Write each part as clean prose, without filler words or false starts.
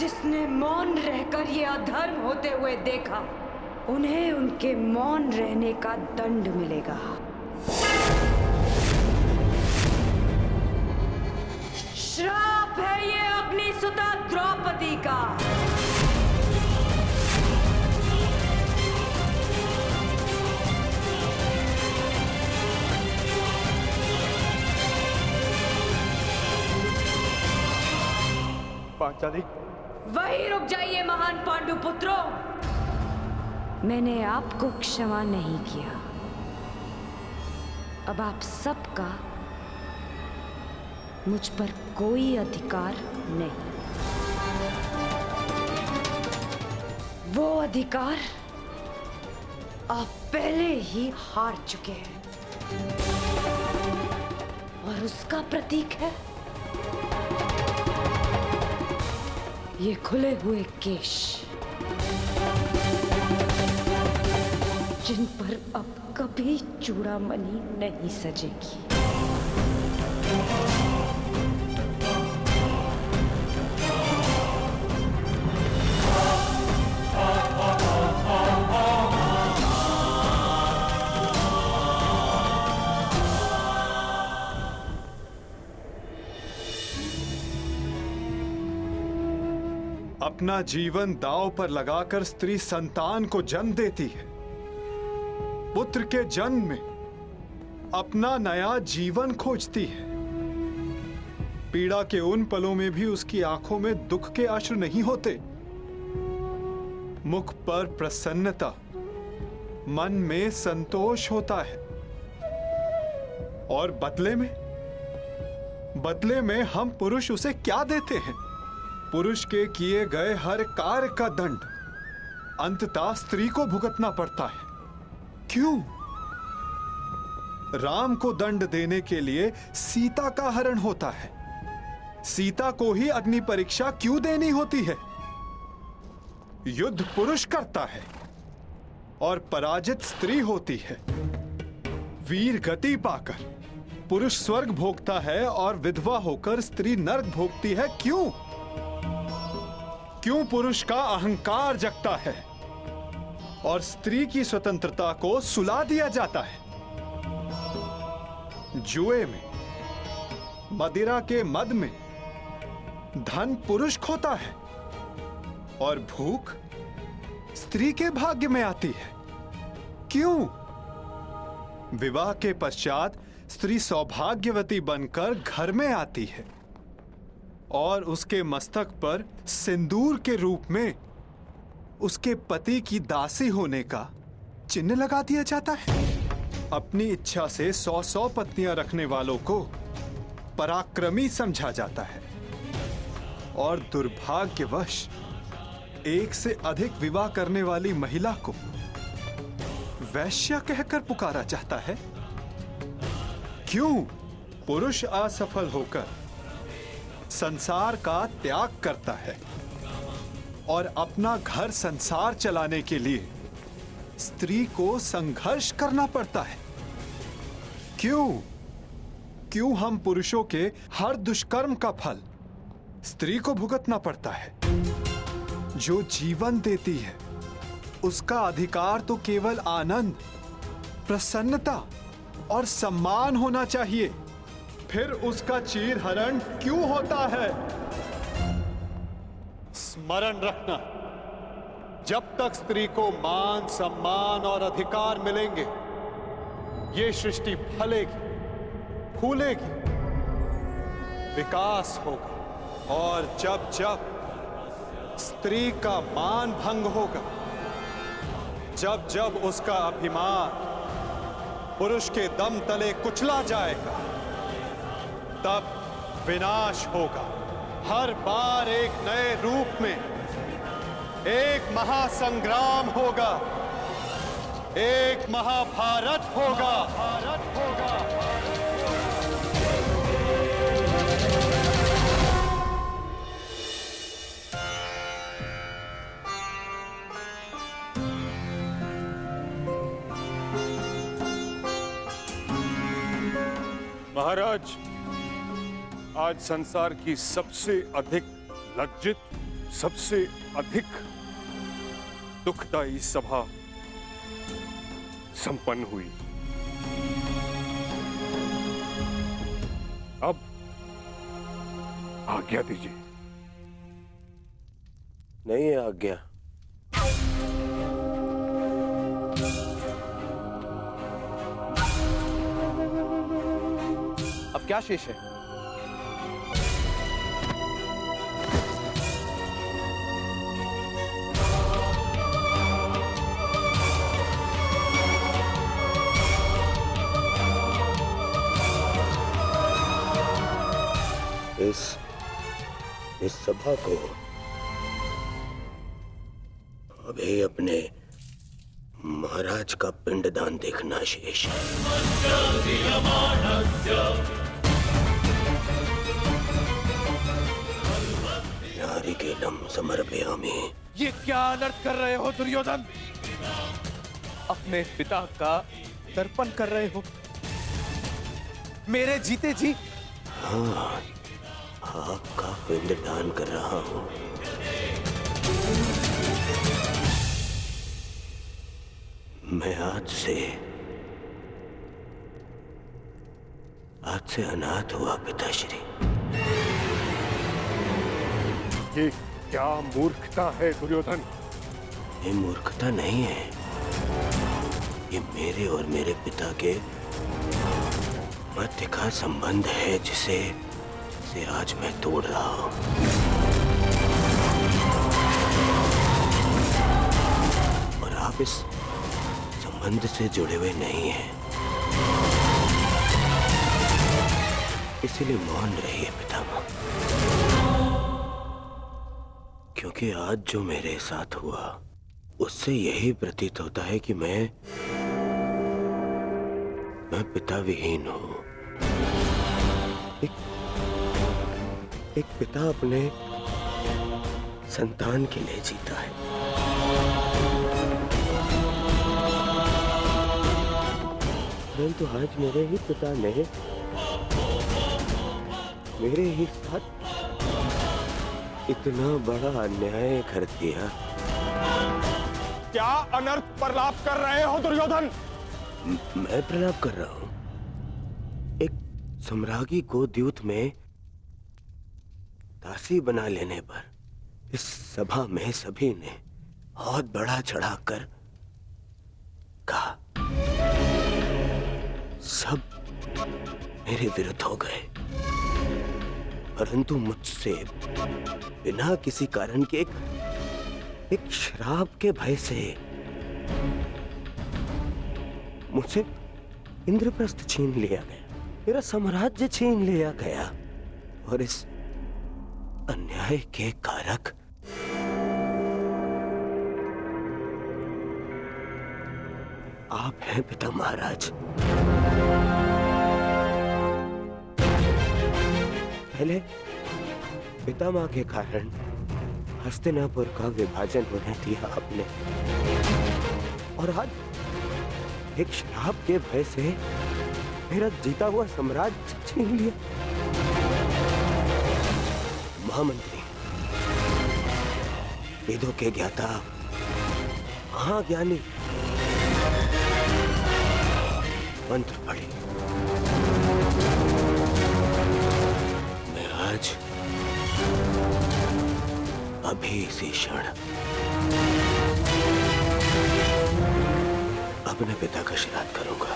जिसने मौन रहकर ये अधर्म होते हुए देखा, उन्हें उनके मौन रहने का दंड मिलेगा। श्राप है ये अग्निसुता द्रौपदी का। पांचाली, वहीं रुक जाइए महान पांडु पुत्रों। मैंने आपको क्षमा नहीं किया। अब आप सबका मुझ पर कोई अधिकार नहीं। वो अधिकार आप पहले ही हार चुके हैं, और उसका प्रतीक है ये खुले हुए केश, जिन पर अब कभी चूड़ामणि नहीं सजेगी। अपना जीवन दांव पर लगाकर स्त्री संतान को जन्म देती है। पुत्र के जन्म में अपना नया जीवन खोजती है। पीड़ा के उन पलों में भी उसकी आंखों में दुख के अश्रु नहीं होते। मुख पर प्रसन्नता, मन में संतोष होता है। और बदले में हम पुरुष उसे क्या देते हैं? पुरुष के किए गए हर कार्य का दंड अंततः स्त्री को भुगतना पड़ता है। क्यों? राम को दंड देने के लिए सीता का हरण होता है। सीता को ही अग्नि परीक्षा क्यों देनी होती है? युद्ध पुरुष करता है और पराजित स्त्री होती है। वीर गति पाकर पुरुष स्वर्ग भोगता है और विधवा होकर स्त्री नरक भोगती है। क्यों? क्यों पुरुष का अहंकार जगता है और स्त्री की स्वतंत्रता को सुला दिया जाता है? जुए में, मदिरा के मद में धन पुरुष खोता है और भूख स्त्री के भाग्य में आती है। क्यों? विवाह के पश्चात स्त्री सौभाग्यवती बनकर घर में आती है और उसके मस्तक पर सिंदूर के रूप में उसके पति की दासी होने का चिन्ह लगा दिया जाता है। अपनी इच्छा से 100 पत्नियां रखने वालों को पराक्रमी समझा जाता है और दुर्भाग्यवश एक से अधिक विवाह करने वाली महिला को वैश्या कहकर पुकारा जाता है। क्यों? पुरुष असफल होकर संसार का त्याग करता है और अपना घर संसार चलाने के लिए स्त्री को संघर्ष करना पड़ता है। क्यों हम पुरुषों के हर दुष्कर्म का फल स्त्री को भुगतना पड़ता है? जो जीवन देती है उसका अधिकार तो केवल आनंद, प्रसन्नता और सम्मान होना चाहिए। फिर उसका चीरहरण क्यों होता है? स्मरण रखना, जब तक स्त्री को मान, सम्मान और अधिकार मिलेंगे, ये सृष्टि फलेगी, फूलेगी, विकास होगा। और जब जब स्त्री का मान भंग होगा, जब जब उसका अभिमान पुरुष के दम तले कुचला जाएगा, तब विनाश होगा। हर बार एक नए रूप में एक महासंग्राम होगा, एक महाभारत होगा। महाराज, आज संसार की सबसे अधिक लज्जित सबसे अधिक दुखदायी सभा संपन्न हुई। अब आज्ञा दीजिए। नहीं है आज्ञा। अब क्या शेष है? इस सभा को अभी अपने महाराज का पिंडदान देखना शेष है। नारिकेलम समर्पयामि। ये क्या अनर्थ कर रहे हो दुर्योधन? अपने पिता का तर्पण कर रहे हो मेरे जीते जी। हाँ, आपका पिंडदान कर रहा हूं। मैं आज से अनाथ हुआ पिताश्री। ये क्या मूर्खता है दुर्योधन? ये मूर्खता नहीं है, ये मेरे और मेरे पिता के मध्य का संबंध है जिसे आज मैं तोड़ रहा हूं। और आप इस संबंध से जुड़े हुए नहीं हैं, इसलिए मौन रहिए पितामह। क्योंकि आज जो मेरे साथ हुआ उससे यही प्रतीत होता है कि मैं पिता विहीन हूं। एक पिता अपने संतान के लिए जीता है। परंतु आज मेरे ही पिता ने मेरे ही साथ इतना बड़ा अन्याय कर दिया। क्या अनर्थ प्रलाप कर रहे हो दुर्योधन? मैं प्रलाप कर रहा हूं। एक सम्राज्ञी को द्यूत में दासी बना लेने पर इस सभा में सभी ने बहुत बड़ा चढ़ाकर कहा। सब मेरे विरुद्ध हो गए, परंतु मुझसे बिना किसी कारण के एक श्राप के भय से मुझसे इंद्रप्रस्थ छीन लिया गया, मेरा साम्राज्य छीन लिया गया। और इस अन्याय के कारक आप हैं पिता महाराज। पहले पितामह के कारण हस्तिनापुर का विभाजन होने दिया आपने, और आज एक श्राप के भय से मेरा जीता हुआ साम्राज्य छीन लिया। महामंत्री, वेदों के ज्ञाता, महाज्ञानी, मंत्र पढ़े। मैं आज अभी इसी क्षण अपने पिता का श्राद्ध करूंगा।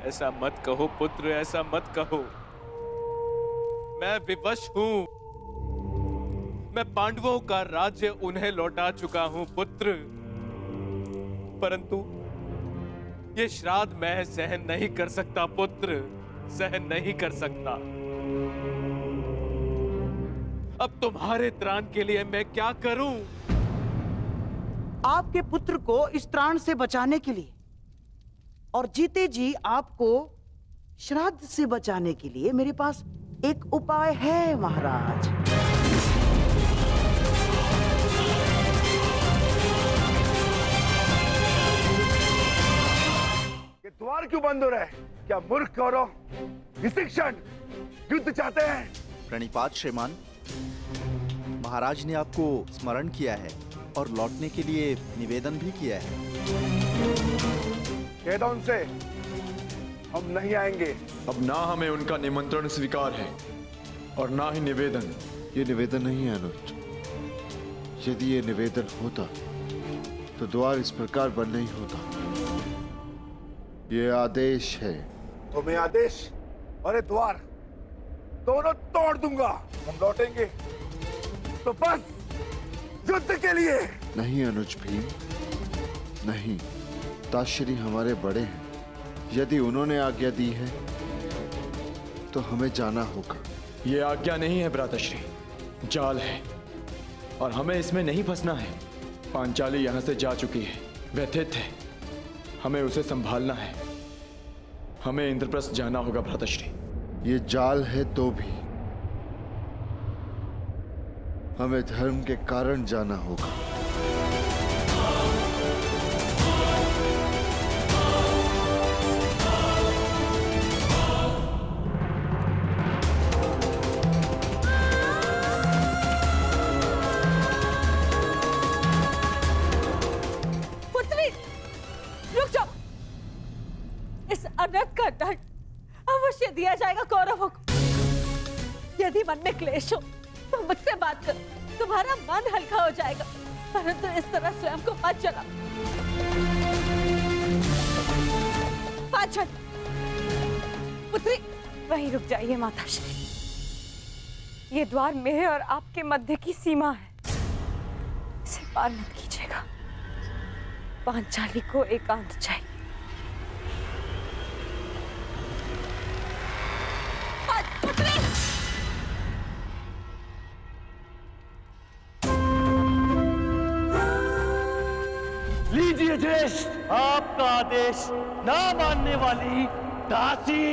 ऐसा मत कहो पुत्र, ऐसा मत कहो। मैं विवश हूं। मैं पांडवों का राज्य उन्हें लौटा चुका हूं पुत्र, परंतु ये श्राद्ध मैं सहन नहीं कर सकता पुत्र, सहन नहीं कर सकता। अब तुम्हारे त्राण के लिए मैं क्या करूं? आपके पुत्र को इस त्राण से बचाने के लिए और जीते जी आपको श्राद्ध से बचाने के लिए मेरे पास एक उपाय है महाराज। ये द्वार क्यों बंद हो रहा है? क्या मूर्ख कौरव इसी क्षण युद्ध चाहते हैं? प्रणिपात श्रीमान, महाराज ने आपको स्मरण किया है और लौटने के लिए निवेदन भी किया है। कह दो उनसे हम नहीं आएंगे। अब ना हमें उनका निमंत्रण स्वीकार है और ना ही निवेदन। ये निवेदन नहीं है अनुज। यदि ये निवेदन होता तो द्वार इस प्रकार बंद नहीं होता। ये आदेश है। तुम्हें आदेश और ये द्वार दोनों तोड़ दूंगा। हम लौटेंगे तो बस युद्ध के लिए। नहीं अनुज भीम, नहीं। ताश्री हमारे बड़े हैं। यदि उन्होंने आज्ञा दी है तो हमें जाना होगा। ये आज्ञा नहीं है भ्राताश्री, जाल है और हमें इसमें नहीं फंसना है। पांचाली यहां से जा चुकी है, व्यथित है। हमें उसे संभालना है। हमें इंद्रप्रस्थ जाना होगा भ्राताश्री। ये जाल है तो भी हमें धर्म के कारण जाना होगा। पुत्री, रुक जाओ। इस अनर्थ का दंड अवश्य दिया जाएगा कौरवों को। यदि मन में क्लेश हो तो मुझसे बात करो, तुम्हारा मन हल्का हो जाएगा। परंतु इस तरह स्वयं को मत जला। पांचन, पुत्री वहीं रुक जाइए माताश्री। ये द्वार मेरे और आपके मध्य की सीमा है, इसे पार मत कीजिएगा। पांचाली को एकांत चाहिए। लीजिए ज्येष्ठ आपका आदेश ना मानने वाली दासी।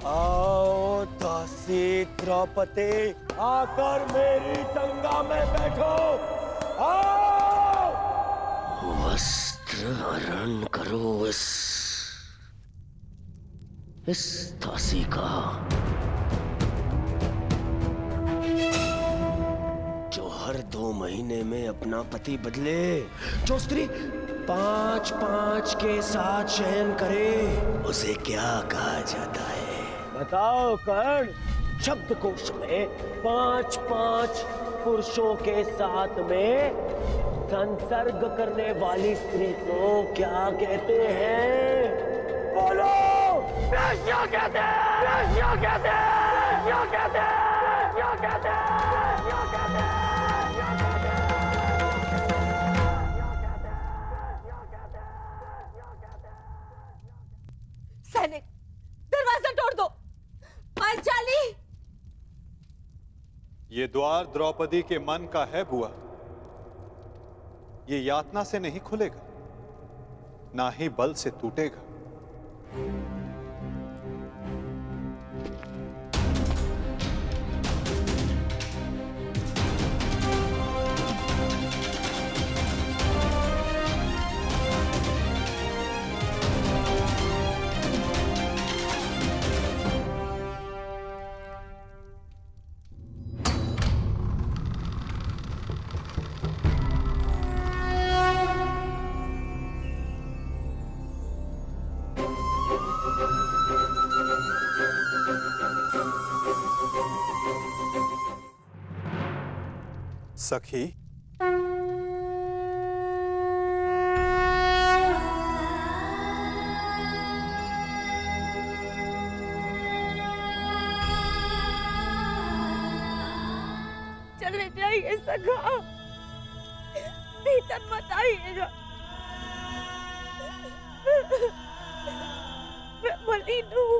आओ दासी द्रौपदी, आकर मेरी गंगा में बैठो। आओ। वस्त्र हरण करो इस दासी का, जो हर 2 महीने में अपना पति बदले, जो स्त्री 5-5 के साथ शयन करे, उसे क्या कहा जाता है? बताओ कर्ण। शब्दकोश में 5-5 पुरुषों के साथ में संसर्ग करने वाली स्त्री को क्या कहते हैं? बोलो। क्या कहते हैं? क्या कहते हैं? क्या कहते हैं? क्या कहते हैं? क्या कहते हैं? सैनिक, दरवाजा तोड़ दो। पांचाली, ये द्वार द्रौपदी के मन का है बुआ। ये यातना से नहीं खुलेगा, ना ही बल से टूटेगा। सखी, चले जाइए सखा, भीतर मत आइएगा। मैं मलिन हूँ।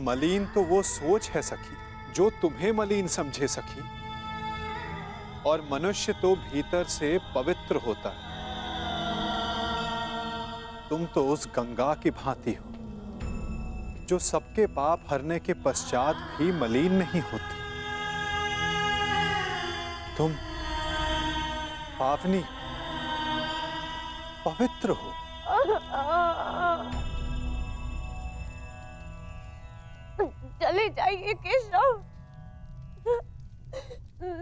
मलिन तो वो सोच है सखी जो तुम्हें मलिन समझे सखी। और मनुष्य तो भीतर से पवित्र होता है। तुम तो उस गंगा की भांति हो जो सबके पाप हरने के पश्चात भी मलिन नहीं होती। तुम पावनी पवित्र हो। चले जाइए केशव।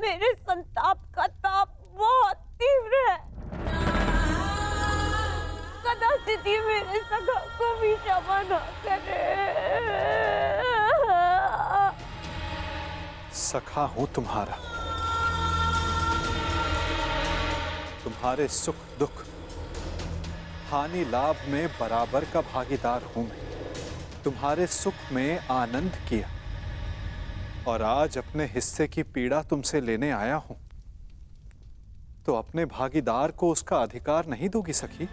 मेरे संताप का ताप बहुत तीव्र है। कदाचित ये मेरे सगा को भी क्षमा न करे। सखा हूं तुम्हारा, तुम्हारे सुख दुख हानि लाभ में बराबर का भागीदार हूं मैं। तुम्हारे सुख में आनंद किया और आज अपने हिस्से की पीड़ा तुमसे लेने आया हूं, तो अपने भागीदार को उसका अधिकार नहीं दोगी सखी?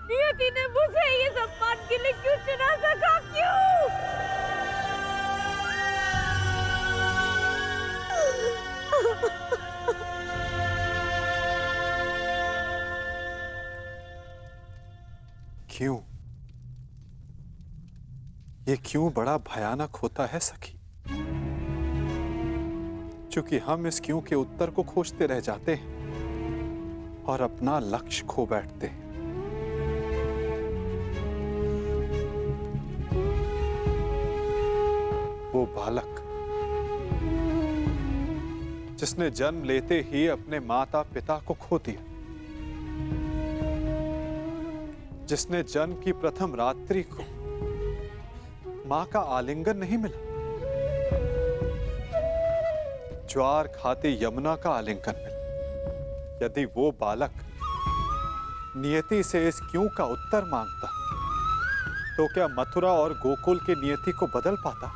नियति ने मुझे ये सम्मान के लिए क्यों चुना? सका क्यों? क्यों? ये क्यों बड़ा भयानक होता है सखी? क्योंकि हम इस क्यों के उत्तर को खोजते रह जाते हैं और अपना लक्ष्य खो बैठते हैं। वो बालक जिसने जन्म लेते ही अपने माता पिता को खो दिया, जिसने जन्म की प्रथम रात्रि को मां का आलिंगन नहीं मिला, ज्वार खाती यमुना का आलिंगन मिला, यदि वो बालक नियति से इस क्यों का उत्तर मांगता, तो क्या मथुरा और गोकुल के नियति को बदल पाता?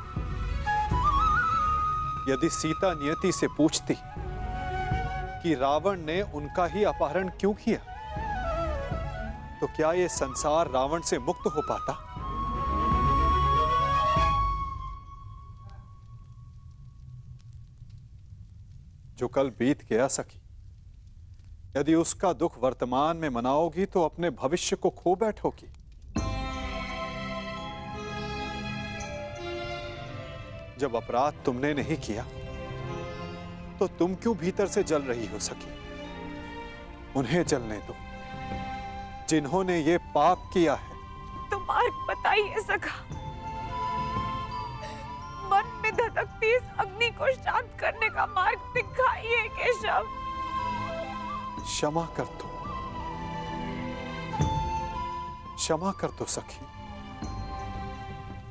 यदि सीता नियति से पूछती कि रावण ने उनका ही अपहरण क्यों किया, तो क्या ये संसार रावण से मुक्त हो पाता? जो कल बीत गया सखी, यदि उसका दुख वर्तमान में मनाओगी तो अपने भविष्य को खो बैठोगी। जब अपराध तुमने नहीं किया तो तुम क्यों भीतर से जल रही हो सखी? उन्हें जलने दो जिन्होंने ये पाप किया है। तो मार्ग बताइए सखा, मन में धधकती इस अग्नि को शांत करने का मार्ग दिखाइए केशव। क्षमा कर दो, क्षमा कर दो सखी।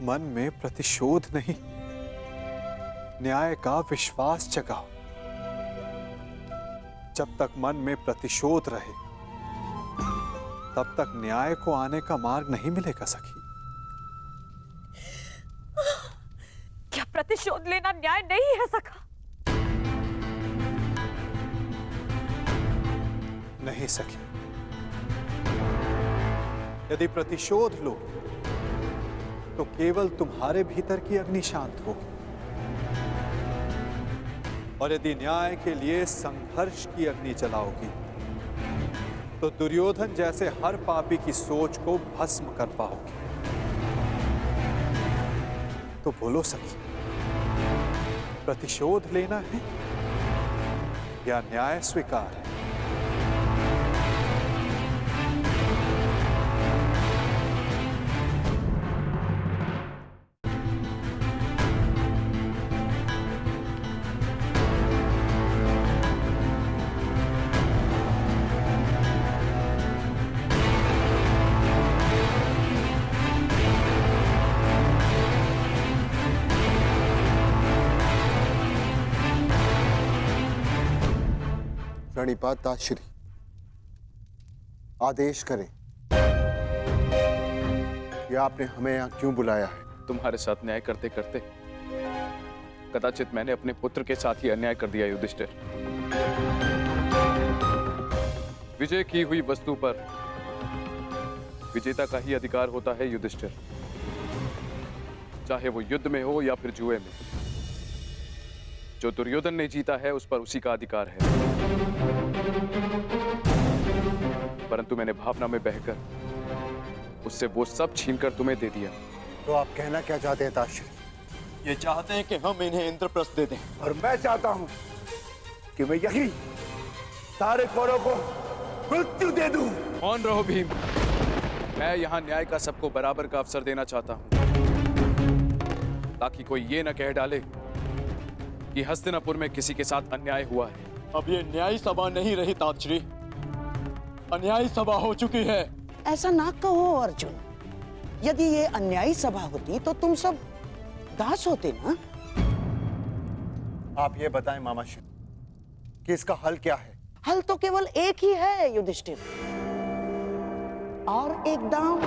मन में प्रतिशोध नहीं, न्याय का विश्वास जगाओ। जब तक मन में प्रतिशोध रहे तब तक न्याय को आने का मार्ग नहीं मिलेगा सखी। क्या प्रतिशोध लेना न्याय नहीं है सखा? नहीं सखी, यदि प्रतिशोध लो तो केवल तुम्हारे भीतर की अग्नि शांत होगी, और यदि न्याय के लिए संघर्ष की अग्नि जलाओगी तो दुर्योधन जैसे हर पापी की सोच को भस्म कर पाओगी। तो बोलो सखी, प्रतिशोध लेना है या न्याय स्वीकार है? प्रणिपात दासश्री, आदेश करें कि आपने हमें यहाँ क्यों बुलाया है? तुम्हारे साथ न्याय करते करते कदाचित मैंने अपने पुत्र के साथ ही अन्याय कर दिया युधिष्ठिर। विजय की हुई वस्तु पर विजेता का ही अधिकार होता है युधिष्ठिर, चाहे वो युद्ध में हो या फिर जुए में। जो दुर्योधन ने जीता है उस पर उसी का अधिकार है, परंतु मैंने भावना में बहकर उससे वो सब छीनकर तुम्हें दे दिया। तो आप कहना क्या चाहते हैं ताश्री? ये चाहते हैं कि हम इन्हें इंद्रप्रस्थ दे दें। और मैं चाहता हूं कि मैं यही सारे कौरवों को मृत्यु दे दूं। मौन रहो भीम। मैं यहाँ न्याय का सबको बराबर का अवसर देना चाहता हूँ, ताकि कोई ये न कह डाले कि हस्तिनापुर में किसी के साथ अन्याय हुआ है। अब ये न्यायी सभा नहीं रही तातश्री, अन्यायी सभा हो चुकी है। ऐसा ना कहो अर्जुन। यदि ये अन्यायी सभा होती तो तुम सब दास होते ना। आप ये बताएं मामाश्री कि इसका हल क्या है? हल तो केवल एक ही है युधिष्ठिर, और एक दांव।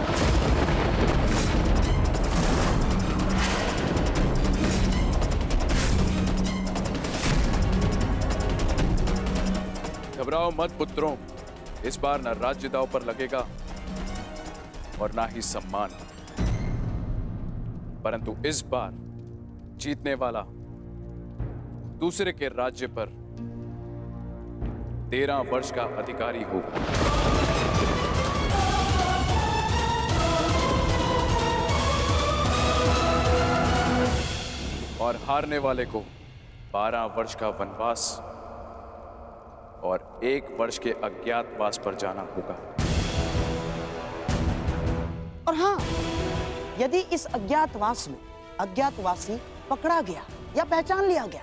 घबराओ मत पुत्रों, इस बार न राज्य दांव पर लगेगा और ना ही सम्मान, परंतु इस बार जीतने वाला दूसरे के राज्य पर 13 वर्ष का अधिकारी होगा। और हारने वाले को 12 वर्ष का वनवास और 1 वर्ष के अज्ञातवास पर जाना होगा। और हाँ, यदि इस अज्ञातवास में अज्ञातवासी पकड़ा गया या पहचान लिया गया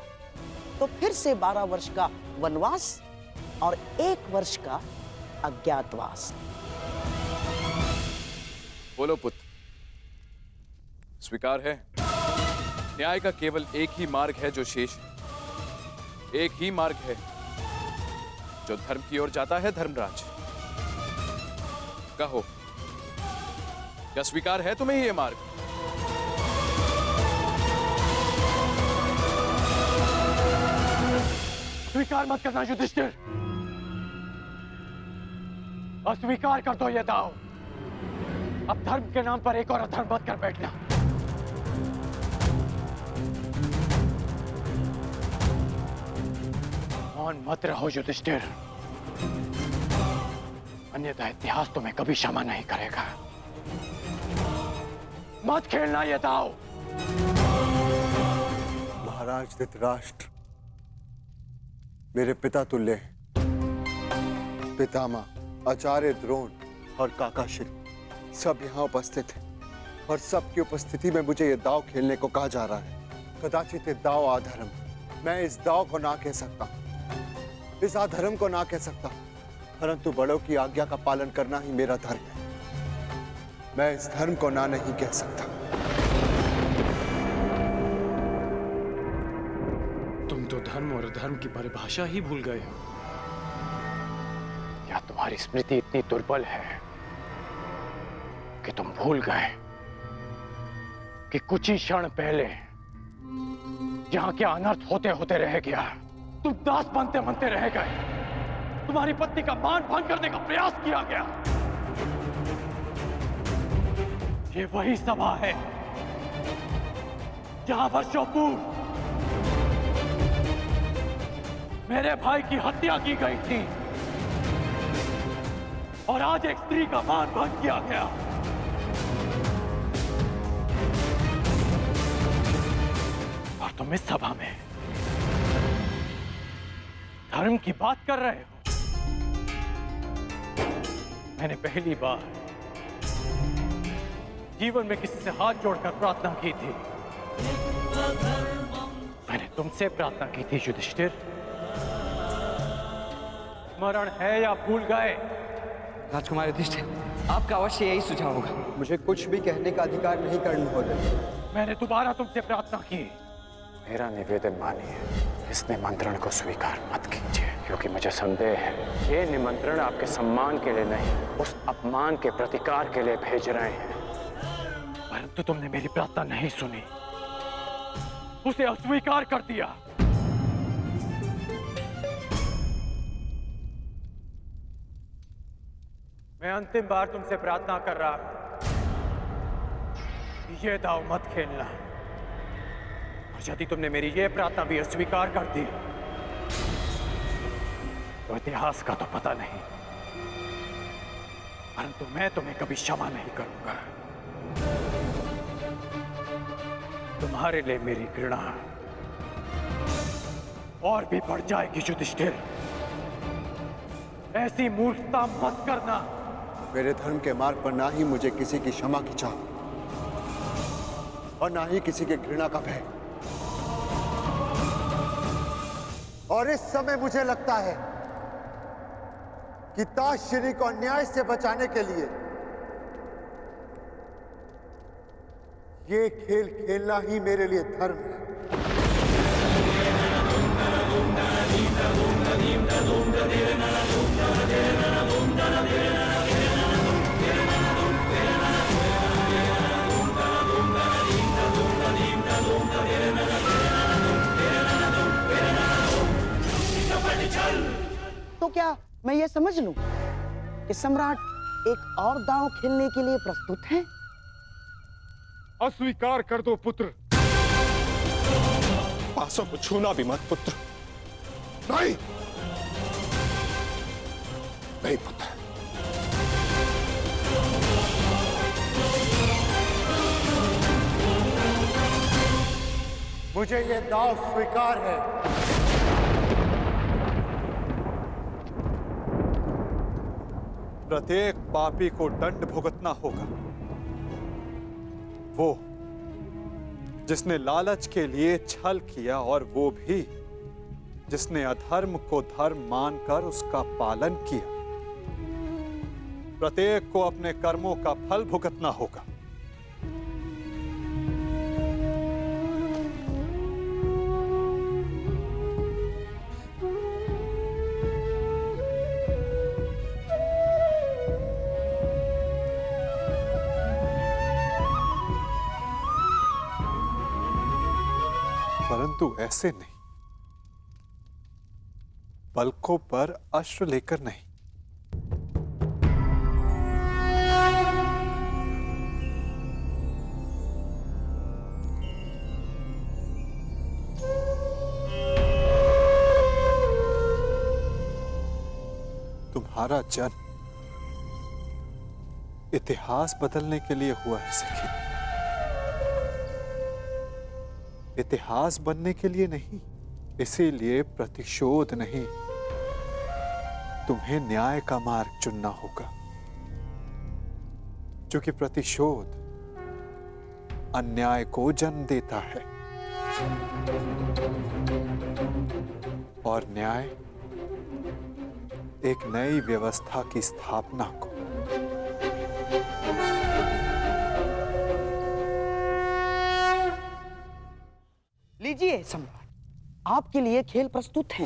तो फिर से 12 वर्ष का वनवास और 1 वर्ष का अज्ञातवास। बोलो पुत्र, स्वीकार है? न्याय का केवल एक ही मार्ग है जो शेष है, एक ही मार्ग है जो धर्म की ओर जाता है। धर्मराज, कहो, क्या स्वीकार है तुम्हें ये मार्ग? स्वीकार मत करना युधिष्ठिर, अस्वीकार कर दो ये दाव। अब धर्म के नाम पर एक और अधर्म मत कर बैठना। मौन मत रहो युधिष्ठिर, अन्यथा इतिहास तुम्हें कभी क्षमा नहीं करेगा। मत खेलना ये दाव। महाराज धृतराष्ट्र मेरे पिता तुल्य हैं। पितामह, आचार्य द्रोण और काका श्री सब यहाँ उपस्थित हैं और सबकी उपस्थिति में मुझे ये दाव खेलने को कहा जा रहा है। कदाचित ये दाव अधर्म, मैं इस दाव को ना कह सकता, इस अधर्म को ना कह सकता, परंतु बड़ों की आज्ञा का पालन करना ही मेरा धर्म है। मैं इस धर्म को ना नहीं कह सकता। तुम तो धर्म और अधर्म की परिभाषा ही भूल गए हो। या तुम्हारी स्मृति इतनी दुर्बल है कि तुम भूल गए कि कुछ ही क्षण पहले यहां क्या अनर्थ होते होते रह गया। तुम दास बनते बनते रह गए, तुम्हारी पत्नी का मान भंग करने का प्रयास किया गया। ये वही सभा है जहां वर्षों पूर्व मेरे भाई की हत्या की गई थी और आज एक स्त्री का मान भंग किया गया। और तुम इस सभा में धर्म की बात कर रहे हो। मैंने पहली बार जीवन में किसी से हाथ जोड़कर प्रार्थना की थी। मैंने तुमसे प्रार्थना की थी युधिष्ठिर। स्मरण है या भूल गए? राजकुमार युधिष्ठिर, आपका अवश्य यही सुझाव होगा। मुझे कुछ भी कहने का अधिकार नहीं कर्ण महोदय। मैंने दोबारा तुमसे प्रार्थना की। मेरा निवेदन मानिए, इस निमंत्रण को स्वीकार मत कीजिए, क्योंकि मुझे संदेह है ये निमंत्रण आपके सम्मान के लिए नहीं, उस अपमान के प्रतिकार के लिए भेज रहे हैं। परंतु तुमने मेरी प्रार्थना नहीं सुनी, उसे अस्वीकार कर दिया। मैं अंतिम बार तुमसे प्रार्थना कर रहा हूं, ये दाव मत खेलना। और यदि तुमने मेरी ये प्रार्थना भी अस्वीकार कर दी तो इतिहास का तो पता नहीं, परंतु मैं तुम्हें कभी क्षमा नहीं करूंगा। तुम्हारे लिए मेरी घृणा और भी बढ़ जाएगी युधिष्ठिर। ऐसी मूर्खता मत करना। मेरे धर्म के मार्ग पर ना ही मुझे किसी की क्षमा की चाह और ना ही किसी के घृणा का भय। और इस समय मुझे लगता है कि ताश्री को अन्याय से बचाने के लिए ये खेल खेलना ही मेरे लिए धर्म है। तो क्या मैं ये समझ लूं कि सम्राट एक और दांव खेलने के लिए प्रस्तुत हैं? अस्वीकार कर दो पुत्र। पासों को छूना भी मत पुत्र। नहीं नहीं पुत्र। मुझे ये दाव स्वीकार है। प्रत्येक पापी को दंड भुगतना होगा। वो जिसने लालच के लिए छल किया, और वो भी जिसने अधर्म को धर्म मानकर उसका पालन किया। प्रत्येक को अपने कर्मों का फल भुगतना होगा। परंतु ऐसे नहीं, पलकों पर अश्रु लेकर नहीं। तुम्हारा जन्म इतिहास बदलने के लिए हुआ है सखी, इतिहास बनने के लिए नहीं। इसीलिए प्रतिशोध नहीं, तुम्हें न्याय का मार्ग चुनना होगा, क्योंकि प्रतिशोध अन्याय को जन्म देता है और न्याय एक नई व्यवस्था की स्थापना को। लीजिए सम्राट, आपके लिए खेल प्रस्तुत है।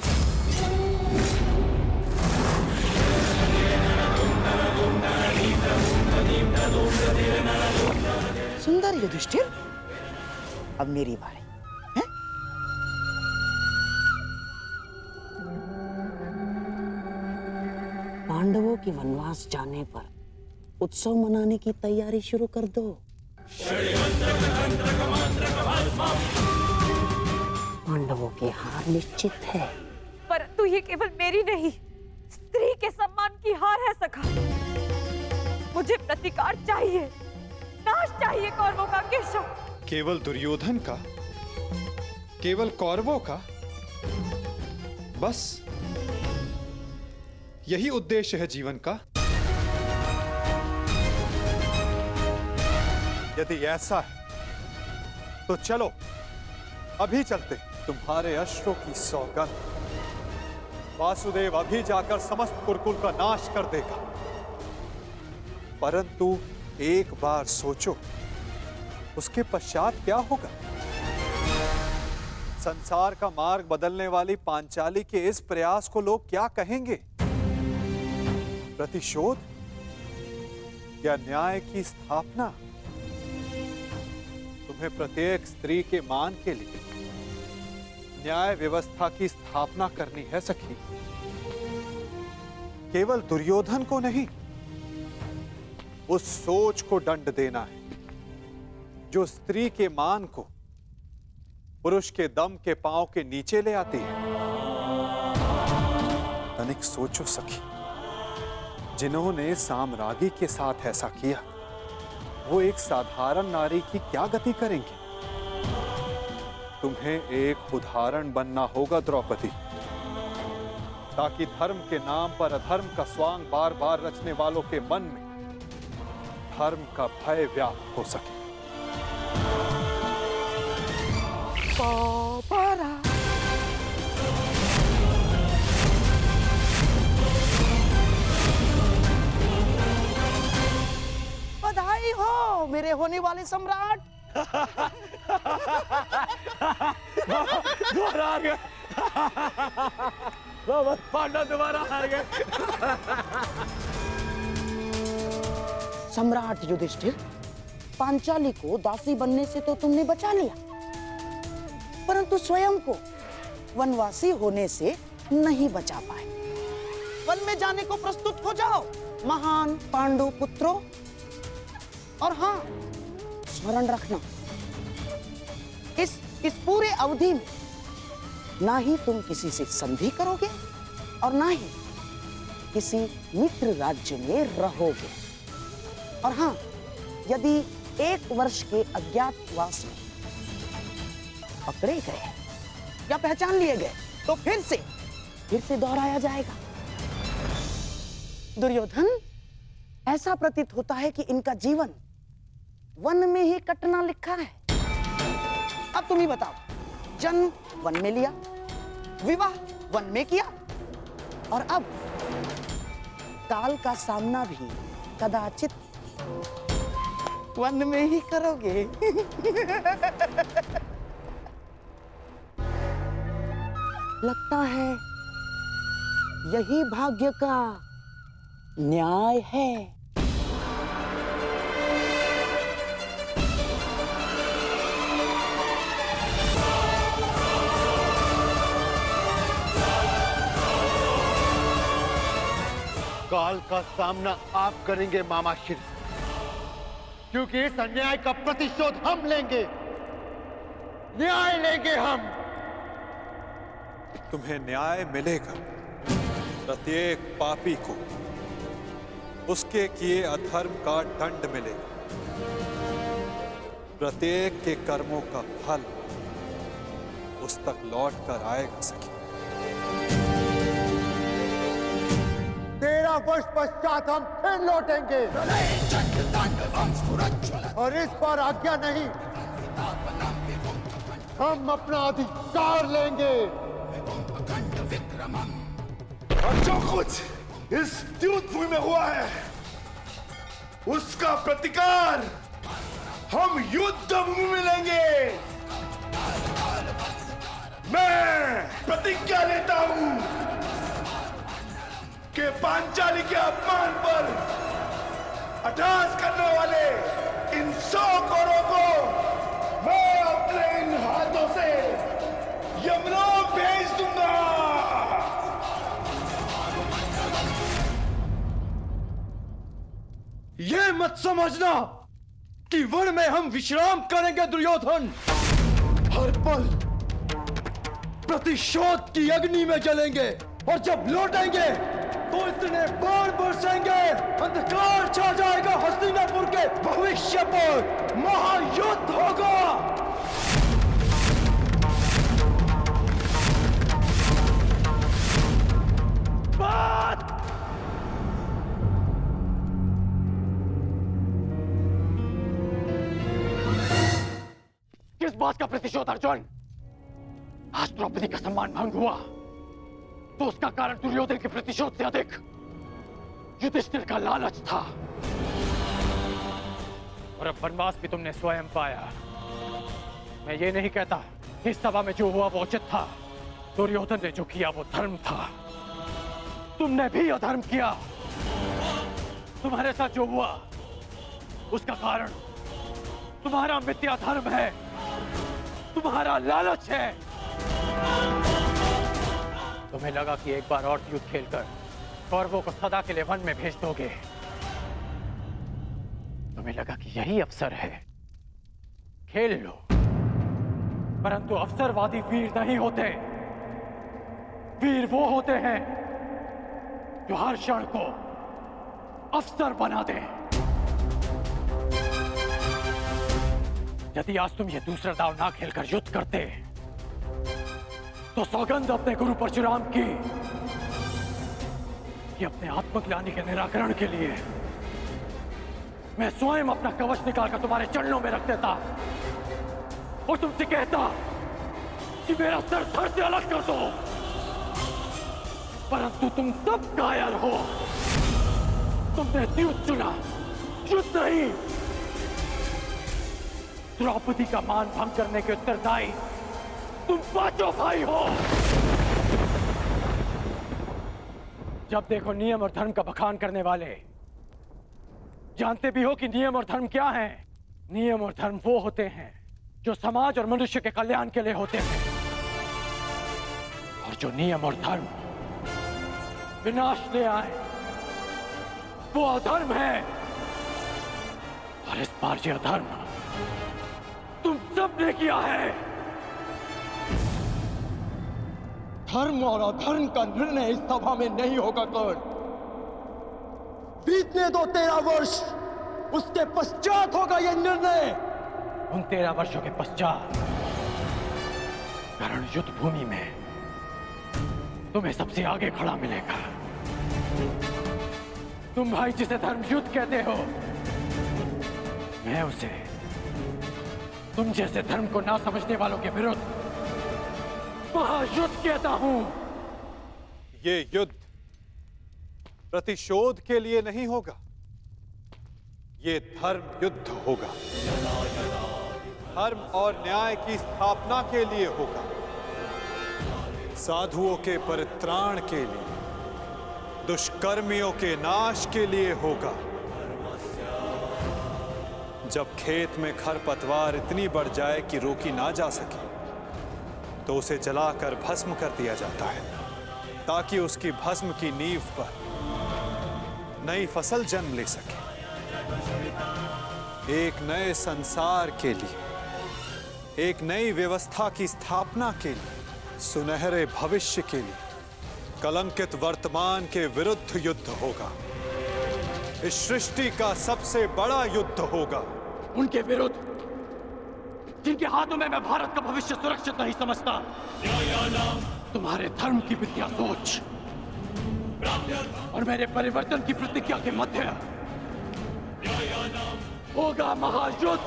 सुंदर युधिष्ठिर, अब मेरी बारी है। पांडवों के वनवास जाने पर उत्सव मनाने की तैयारी शुरू कर दो। पांडवों की हार निश्चित है। परंतु ये केवल मेरी नहीं, स्त्री के सम्मान की हार है सखा। मुझे प्रतिकार चाहिए, नाश चाहिए कौरवों का केशव। केवल दुर्योधन का, केवल कौरवों का, बस यही उद्देश्य है जीवन का। यदि ऐसा है तो चलो अभी चलते। तुम्हारे अश्रों की सौगंध वासुदेव अभी जाकर समस्त कुरुकुल का नाश कर देगा। परंतु एक बार सोचो, उसके पश्चात क्या होगा? संसार का मार्ग बदलने वाली पांचाली के इस प्रयास को लोग क्या कहेंगे? प्रतिशोध या न्याय की स्थापना? तुम्हें प्रत्येक स्त्री के मान के लिए न्याय व्यवस्था की स्थापना करनी है सखी। केवल दुर्योधन को नहीं, उस सोच को दंड देना है जो स्त्री के मान को पुरुष के दम के पांव के नीचे ले आती है। तनिक सोचो सखी, जिन्होंने साम्राज्ञी के साथ ऐसा किया, वो एक साधारण नारी की क्या गति करेंगे? तुम्हें एक उदाहरण बनना होगा द्रौपदी, ताकि धर्म के नाम पर अधर्म का स्वांग बार बार रचने वालों के मन में धर्म का भय व्याप्त हो सके। बधाई हो मेरे होने वाले सम्राट। दोबारा हार गए। पांडव दोबारा हार गए। सम्राट युधिष्ठिर, पांचाली को दासी बनने से तो तुमने बचा लिया, परंतु स्वयं को वनवासी होने से नहीं बचा पाए। वन में जाने को प्रस्तुत हो जाओ महान पांडु पुत्रों। और हाँ, स्मरण रखना, इस पूरे अवधि में ना ही तुम किसी से संधि करोगे और ना ही किसी मित्र राज्य में रहोगे। और हाँ, यदि 1 वर्ष के अज्ञातवास में पकड़े गए या पहचान लिए गए तो फिर से दोहराया जाएगा। दुर्योधन, ऐसा प्रतीत होता है कि इनका जीवन वन में ही कटना लिखा है। अब तुम ही बताओ, जन्म वन में लिया, विवाह वन में किया, और अब काल का सामना भी कदाचित वन में ही करोगे। लगता है यही भाग्य का न्याय है। काल का सामना आप करेंगे मामा श्री, क्योंकि इस अन्याय का प्रतिशोध हम लेंगे, न्याय लेंगे हम। तुम्हें न्याय मिलेगा। प्रत्येक पापी को उसके किए अधर्म का दंड मिलेगा। प्रत्येक के कर्मों का फल उस तक लौट कर आएगा सखी। 13 वर्ष पश्चात हम फिर लौटेंगे, और इस बार आज्ञा नहीं, हम अपना अधिकार लेंगे। और जो कुछ इस द्यूतभूमि में हुआ है, उसका प्रतिकार हम युद्ध भूमि में लेंगे। मैं प्रतिज्ञा लेता हूं कि पांचाली के अपमान पर अट्टहास करने वाले इन 100 कौरवों को मैं अपने इन हाथों से यमलोक भेज दूंगा। ये मत समझना कि वन में हम विश्राम करेंगे दुर्योधन। हर पल प्रतिशोध की अग्नि में जलेंगे, और जब लौटेंगे तो इतने बाण बरसेंगे, अंधकार छा जाएगा हस्तिनापुर के भविष्य पर। महायुद्ध होगा। बात किस बात का प्रतिशोध अर्जुन? आज द्रौपदी का सम्मान भंग हुआ तो उसका कारण दुर्योधन के प्रतिशोध से अधिक युधिष्ठिर का लालच था। और अब वनवास भी तुमने स्वयं पाया। मैं ये नहीं कहता कि इस सभा में जो हुआ वो उचित था। दुर्योधन ने जो किया वो धर्म था। तुमने भी अधर्म किया। तुम्हारे साथ जो हुआ उसका कारण तुम्हारा मिथ्या धर्म है, तुम्हारा लालच है। तुम्हें लगा कि एक बार और युद्ध खेलकर कौरवों को सदा के लिए वन में भेज दोगे। तुम्हें लगा कि यही अवसर है, खेल लो। परंतु अवसरवादी वीर नहीं होते। वीर वो होते हैं जो हर क्षण को अवसर बना दे। यदि आज तुम ये दूसरा दाव ना खेलकर युद्ध करते तो सौगंध अपने गुरु परशुराम की कि अपने आत्मग्लानि के निराकरण के लिए मैं स्वयं अपना कवच निकालकर तुम्हारे चरणों में रख देता और तुमसे कहता कि मेरा सर धड़ से अलग कर दो, परंतु तुम सब कायर हो। तुमने युद्ध चुना, युद्ध नहीं। द्रौपदी का मान भंग करने के उत्तरदायी तुम पांचों भाई हो। जब देखो नियम और धर्म का बखान करने वाले जानते भी हो कि नियम और धर्म क्या है। नियम और धर्म वो होते हैं जो समाज और मनुष्य के कल्याण के लिए होते हैं, और जो नियम और धर्म विनाश ले आए वो अधर्म है। और इस बार ये अधर्म तुम सब ने किया है। धर्म और अधर्म का निर्णय इस सभा में नहीं होगा कर्ण। बीतने दो 13 वर्ष, उसके पश्चात होगा यह निर्णय। उन 13 वर्षों के पश्चात कर्ण युद्ध भूमि में तुम्हें सबसे आगे खड़ा मिलेगा। तुम भाई जिसे धर्म युद्ध कहते हो, मैं उसे तुम जैसे धर्म को ना समझने वालों के विरुद्ध महायुद्ध कहता हूं। ये युद्ध प्रतिशोध के लिए नहीं होगा, ये धर्म युद्ध होगा। धर्म और न्याय की स्थापना के लिए होगा, साधुओं के परित्राण के लिए, दुष्कर्मियों के नाश के लिए होगा। जब खेत में खरपतवार इतनी बढ़ जाए कि रोकी ना जा सके तो उसे जलाकर भस्म कर दिया जाता है, ताकि उसकी भस्म की नींव पर नई फसल जन्म ले सके। एक नए संसार के लिए, एक नई व्यवस्था की स्थापना के लिए, सुनहरे भविष्य के लिए कलंकित वर्तमान के विरुद्ध युद्ध होगा। इस सृष्टि का सबसे बड़ा युद्ध होगा। उनके विरुद्ध जिनके हाथों में मैं भारत का भविष्य सुरक्षित नहीं समझता। तुम्हारे धर्म की विद्या सोच और मेरे परिवर्तन की प्रतिज्ञा के मध्य होगा महायुद्ध,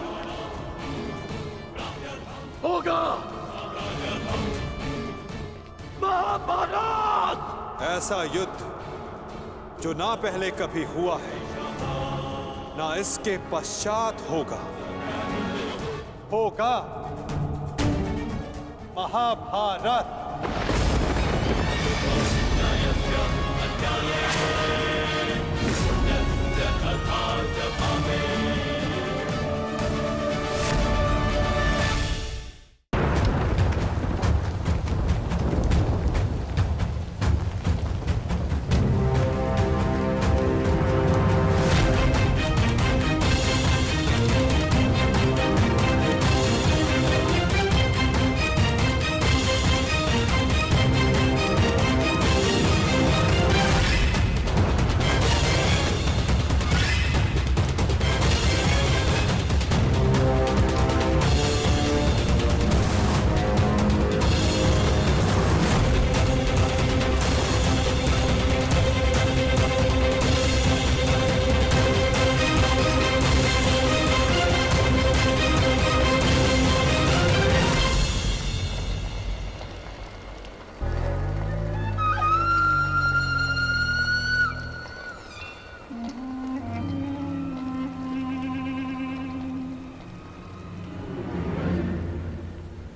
होगा महाभारत। ऐसा युद्ध जो ना पहले कभी हुआ है, ना इसके पश्चात होगा। होगा महाभारत।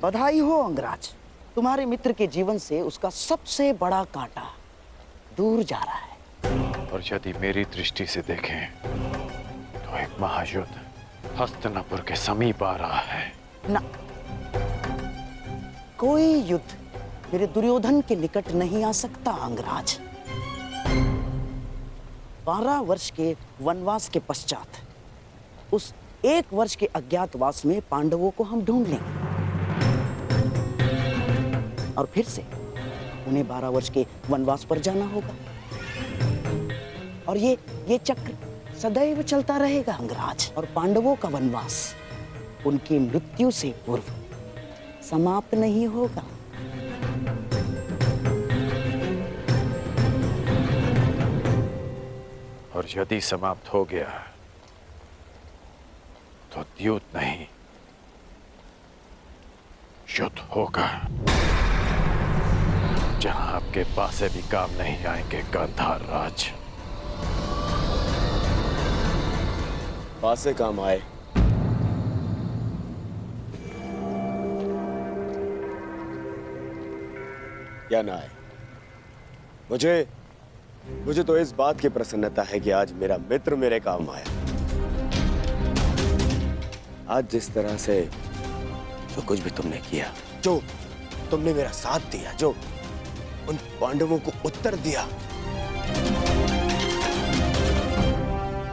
बधाई हो अंगराज, तुम्हारे मित्र के जीवन से उसका सबसे बड़ा कांटा दूर जा रहा है। और यदि मेरी दृष्टि से देखें तो एक महायुद्ध हस्तिनापुर के समीप आ रहा है। ना, कोई युद्ध मेरे दुर्योधन के निकट नहीं आ सकता अंगराज। 12 वर्ष के वनवास के पश्चात उस 1 वर्ष के अज्ञातवास में पांडवों को हम ढूंढ लेंगे। और फिर से उन्हें 12 वर्ष के वनवास पर जाना होगा। और ये चक्र सदैव चलता रहेगा अंगराज। और पांडवों का वनवास उनकी मृत्यु से पूर्व समाप्त नहीं होगा। और यदि समाप्त हो गया तो द्यूत नहीं, युद्ध होगा, जहां आपके पासे भी काम नहीं आएंगे गांधार राज। पासे काम आए या ना आए, मुझे तो इस बात की प्रसन्नता है कि आज मेरा मित्र मेरे काम आया। आज जिस तरह से जो कुछ भी तुमने किया, जो तुमने मेरा साथ दिया, जो उन पांडवों को उत्तर दिया,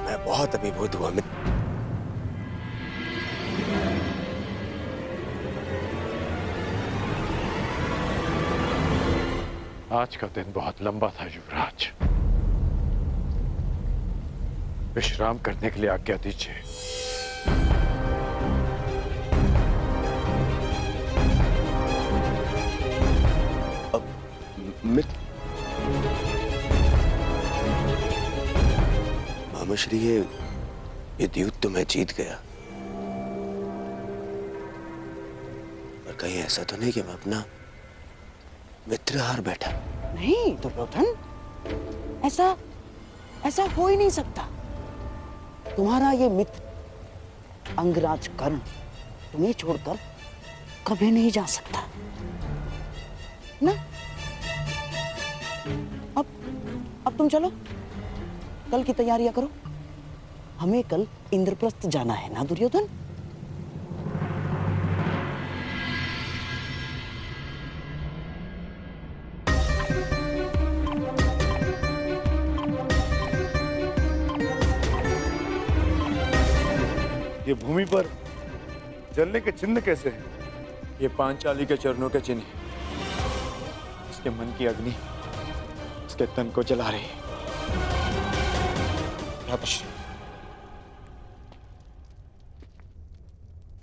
मैं बहुत अभिभूत हुआ मित्र। आज का दिन बहुत लंबा था युवराज, विश्राम करने के लिए आज्ञा दीजिए। अब मित्र, मामाश्री, ये द्यूत तो मैं जीत गया, पर कहीं ऐसा तो नहीं कि मैं अपना मित्र हार बैठा? नहीं दुर्योधन, ऐसा हो ही नहीं सकता। तुम्हारा ये मित्र अंगराज कर्ण तुम्हें छोड़कर कभी नहीं जा सकता ना। अब तुम चलो, कल की तैयारियां करो। हमें कल इंद्रप्रस्थ जाना है ना दुर्योधन? ये भूमि पर जलने के चिन्ह कैसे हैं? ये पांचाली के चरणों के चिन्ह हैं। उसके मन की अग्नि उसके तन को जला रही है।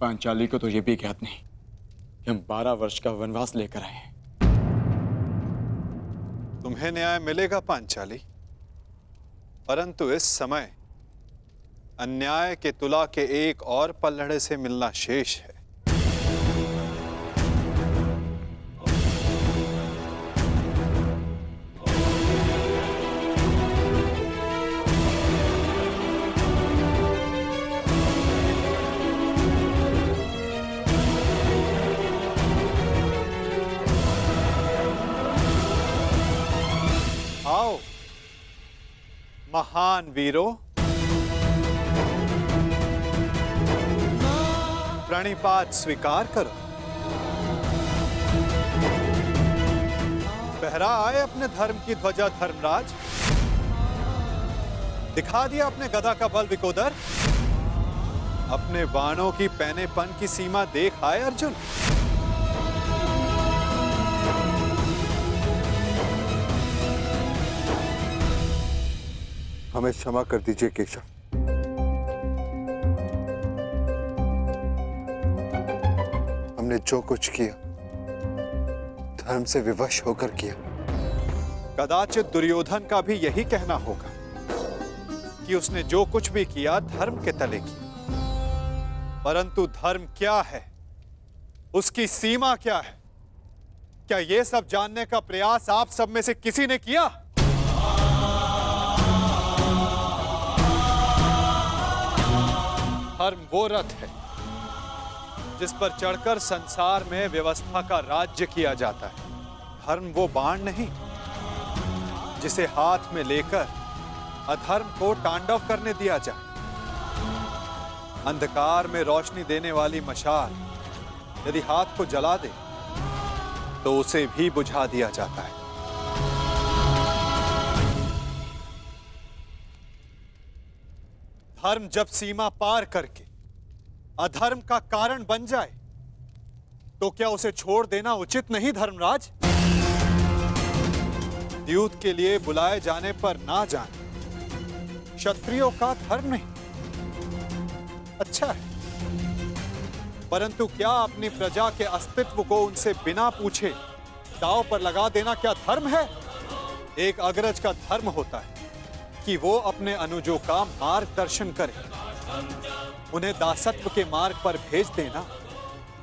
पांचाली को तो ये भी ज्ञात नहीं कि हम 12 वर्ष का वनवास लेकर आए हैं। तुम्हें न्याय मिलेगा पांचाली, परंतु इस समय अन्याय के तुला के एक और पल्लड़े से मिलना शेष है। आओ महान वीरों, प्रणिपात स्वीकार करो। फहरा आए अपने धर्म की ध्वजा धर्मराज, दिखा दिया अपने गदा का बल विकोदर, अपने बाणों की पैनेपन की सीमा देख आए अर्जुन। हमें क्षमा कर दीजिए केशव, हमने जो कुछ किया धर्म से विवश होकर किया। कदाचित दुर्योधन का भी यही कहना होगा कि उसने जो कुछ भी किया धर्म के तले किया, परंतु धर्म क्या है, उसकी सीमा क्या है, क्या यह सब जानने का प्रयास आप सब में से किसी ने किया? धर्म वो रथ है जिस पर चढ़कर संसार में व्यवस्था का राज्य किया जाता है। धर्म वो बाण नहीं जिसे हाथ में लेकर अधर्म को तांडव करने दिया जाए। अंधकार में रोशनी देने वाली मशाल यदि हाथ को जला दे तो उसे भी बुझा दिया जाता है। धर्म जब सीमा पार करके अधर्म का कारण बन जाए तो क्या उसे छोड़ देना उचित नहीं धर्मराज? युद्ध के लिए बुलाए जाने पर ना जाना क्षत्रियों का धर्म नहीं। अच्छा है, परंतु क्या अपनी प्रजा के अस्तित्व को उनसे बिना पूछे दांव पर लगा देना क्या धर्म है? एक अग्रज का धर्म होता है कि वो अपने अनुजों का मार्गदर्शन करे। उन्हें दासत्व के मार्ग पर भेज देना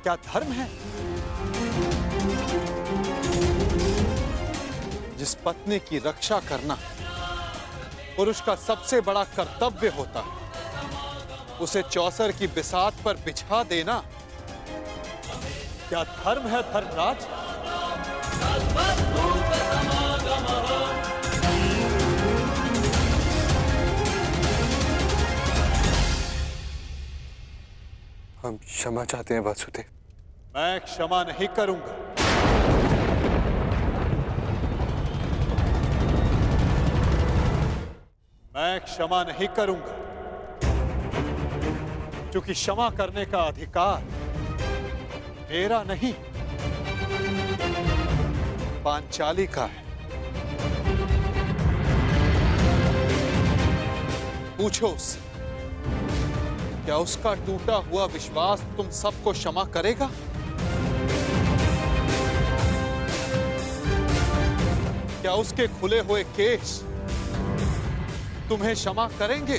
क्या धर्म है? जिस पत्नी की रक्षा करना पुरुष का सबसे बड़ा कर्तव्य होता है, उसे चौसर की बिसात पर बिछा देना क्या धर्म है धर्मराज? हम क्षमा चाहते हैं वासुदेव। मैं क्षमा नहीं करूंगा। मैं क्षमा नहीं करूंगा, क्योंकि क्षमा करने का अधिकार मेरा नहीं, पांचाली का है। पूछो उससे, क्या उसका टूटा हुआ विश्वास तुम सबको क्षमा करेगा? क्या उसके खुले हुए केस तुम्हें क्षमा करेंगे?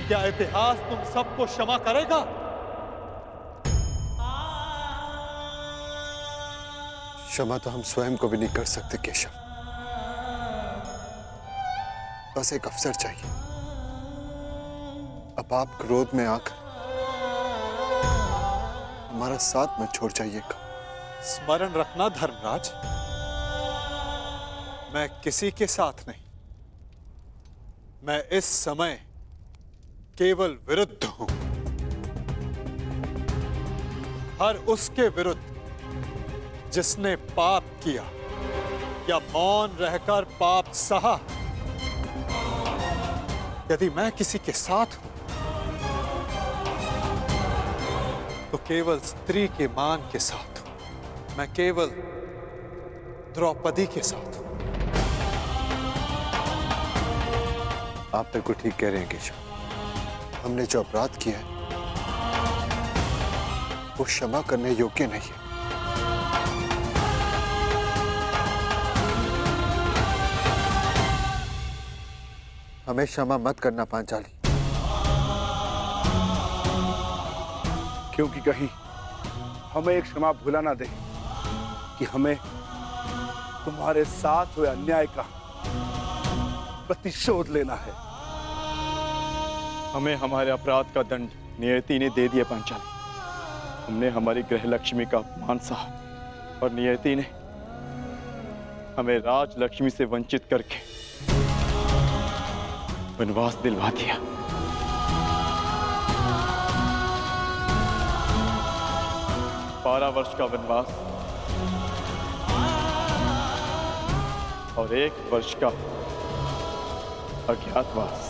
क्या इतिहास तुम सबको क्षमा करेगा? क्षमा तो हम स्वयं को भी नहीं कर सकते केशव। बस एक अवसर चाहिए। अब आप क्रोध में आकर हमारा साथ मत छोड़ जाइएगा। स्मरण रखना धर्मराज, मैं किसी के साथ नहीं, मैं इस समय केवल विरुद्ध हूं। हर उसके विरुद्ध जिसने पाप किया या मौन रहकर पाप सहा। यदि मैं किसी के साथ हूं तो केवल स्त्री के मान के साथ हूं। मैं केवल द्रौपदी के साथ हूं। आप बिल्कुल ठीक कह रहे हैं केशव। हमने जो अपराध किया है वो क्षमा करने योग्य नहीं है। हमें क्षमा मत करना पांचाली, क्योंकि कहीं हमें एक क्षमा भूला ना दे कि हमें तुम्हारे साथ हुए अन्याय का प्रतिशोध लेना है। हमें हमारे अपराध का दंड नियति ने दे दिया पांचाली। हमने हमारी गृह लक्ष्मी का अपमान सहा और नियति ने हमें राज लक्ष्मी से वंचित करके वनवास दिलवा दिया। बारह वर्ष का वनवास और 1 वर्ष का अज्ञातवास।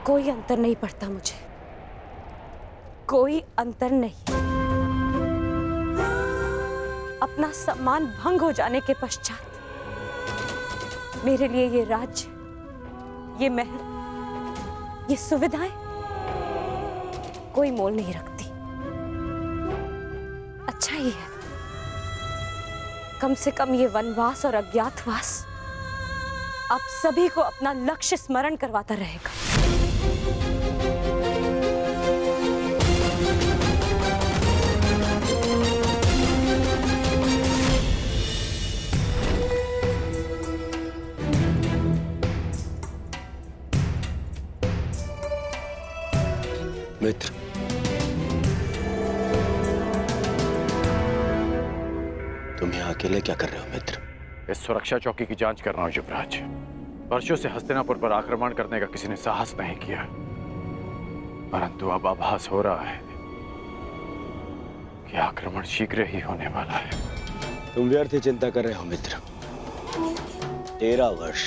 कोई अंतर नहीं पड़ता मुझे, कोई अंतर नहीं। अपना सम्मान भंग हो जाने के पश्चात मेरे लिए ये राज्य, ये महल, ये सुविधाएं कोई मोल नहीं रखती। अच्छा ही है, कम से कम ये वनवास और अज्ञातवास आप सभी को अपना लक्ष्य स्मरण करवाता रहेगा। मित्र, तुम यहाँ अकेले क्या कर रहे हो मित्र? इस सुरक्षा चौकी की जांच कर रहा हूं युवराज। वर्षों से हस्तिनापुर पर आक्रमण करने का किसी ने साहस नहीं किया, परंतु अब आभास हो रहा है कि आक्रमण शीघ्र ही होने वाला है। तुम व्यर्थ चिंता कर रहे हो मित्र। 13 वर्ष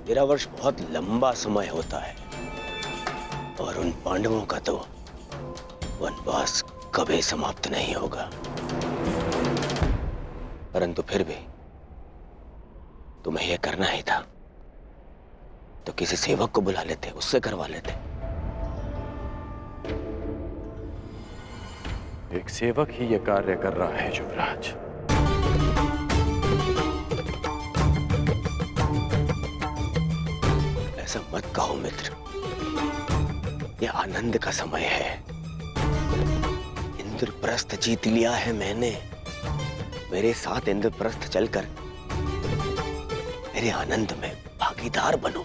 13 वर्ष बहुत लंबा समय होता है और उन पांडवों का तो वनवास कभी समाप्त नहीं होगा। परंतु फिर भी तुम्हें यह करना ही था तो किसी सेवक को बुला लेते, उससे करवा लेते। एक सेवक ही यह कार्य कर रहा है युवराज। ऐसा मत कहो मित्र, यह आनंद का समय है। इंद्रप्रस्थ जीत लिया है मैंने। मेरे साथ इंद्रप्रस्थ चलकर मेरे आनंद में भागीदार बनो।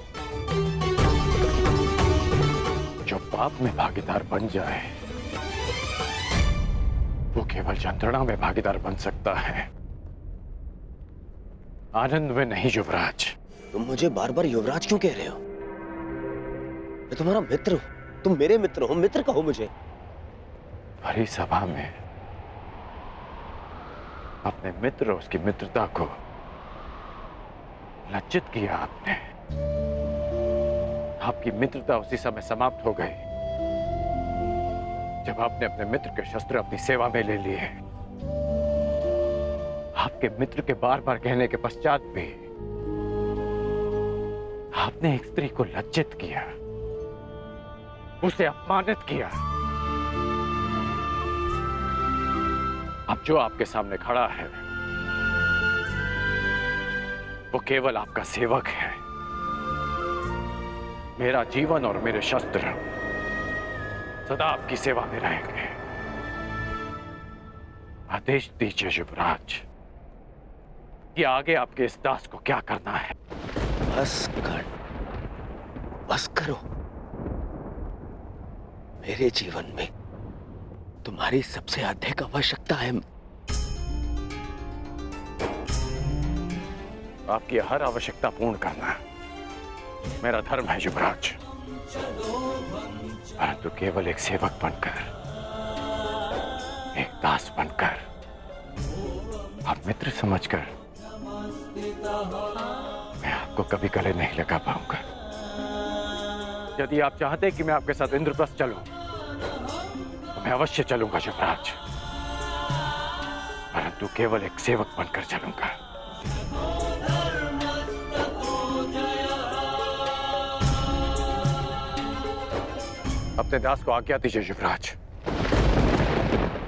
जो पाप में भागीदार बन जाए वो केवल यंत्रणा में भागीदार बन सकता है, आनंद में नहीं युवराज। तुम मुझे बार बार युवराज क्यों कह रहे हो? मैं तुम्हारा मित्र हूं, तुम मेरे मित्र हो, मित्र कहो मुझे। भरी सभा में अपने मित्र और उसकी मित्रता को लज्जित किया आपने। आपकी मित्रता उसी समय समाप्त हो गई जब आपने अपने मित्र के शस्त्र अपनी सेवा में ले लिए। आपके मित्र के बार बार कहने के पश्चात भी आपने एक स्त्री को लज्जित किया, उसे अपमानित किया। अब जो आपके सामने खड़ा है वो केवल आपका सेवक है। मेरा जीवन और मेरे शस्त्र सदा आपकी सेवा में रहेंगे। आदेश दीजिए युवराज कि आगे आपके इस दास को क्या करना है। बस करो। मेरे जीवन में तुम्हारी सबसे अधिक आवश्यकता है। आपकी हर आवश्यकता पूर्ण करना मेरा धर्म है युवराज, परंतु केवल एक सेवक बनकर, एक दास बनकर, आप मित्र समझकर मैं आपको कभी गले नहीं लगा पाऊंगा। यदि आप चाहते कि मैं आपके साथ इंद्रप्रस्थ चलूं तो मैं अवश्य चलूंगा युवराज, परंतु केवल एक सेवक बनकर चलूंगा। अपने दास को आज्ञा दीजिए युवराज।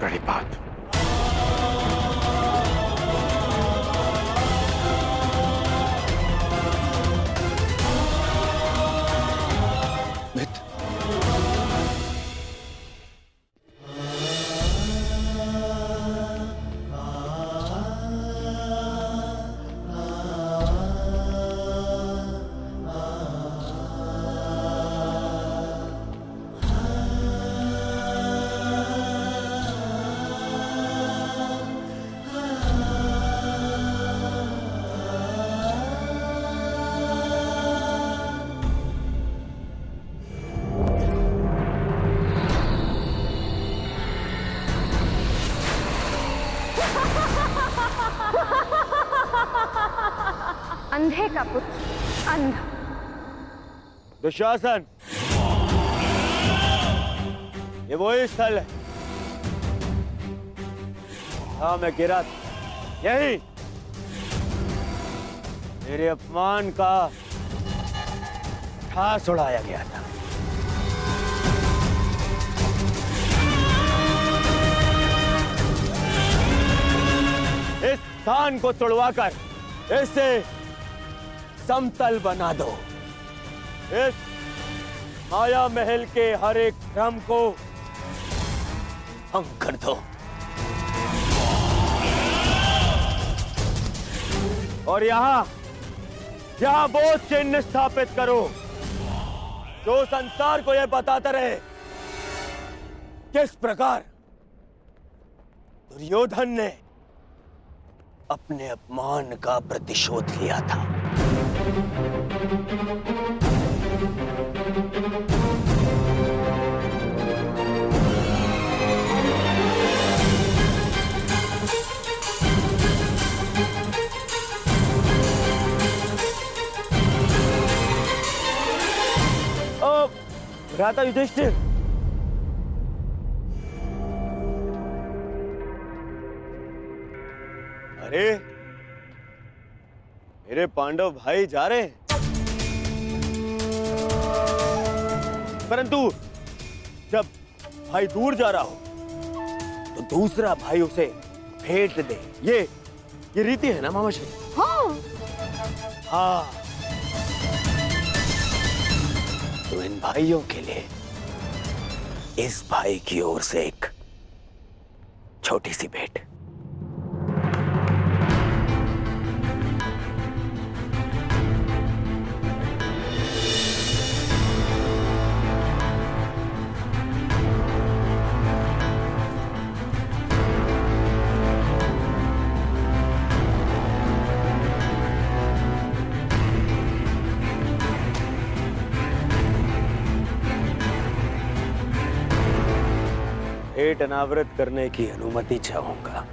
बड़ी बात। अंधे का पुत्र अंधा। दुशासन, ये वही स्थल है जहां मैं गिरा था। यही मेरे अपमान का ठास उड़ाया गया था। इस स्थान को तोड़वाकर इसे समतल बना दो। इस माया महल के हर एक क्रम को भंग कर दो और यहाँ बोध चिन्ह स्थापित करो जो संसार को यह बताता रहे किस प्रकार दुर्योधन ने अपने अपमान का प्रतिशोध लिया था। भ्राता युधिष्ठिर, अरे मेरे पांडव भाई जा रहे हैं, परंतु जब भाई दूर जा रहा हो तो दूसरा भाई उसे भेंट दे, ये रीति है ना मामा श्री? हाँ, तो इन भाइयों के लिए इस भाई की ओर से एक छोटी सी भेंट। भेंट अनावृत करने की अनुमति चाहूंगा।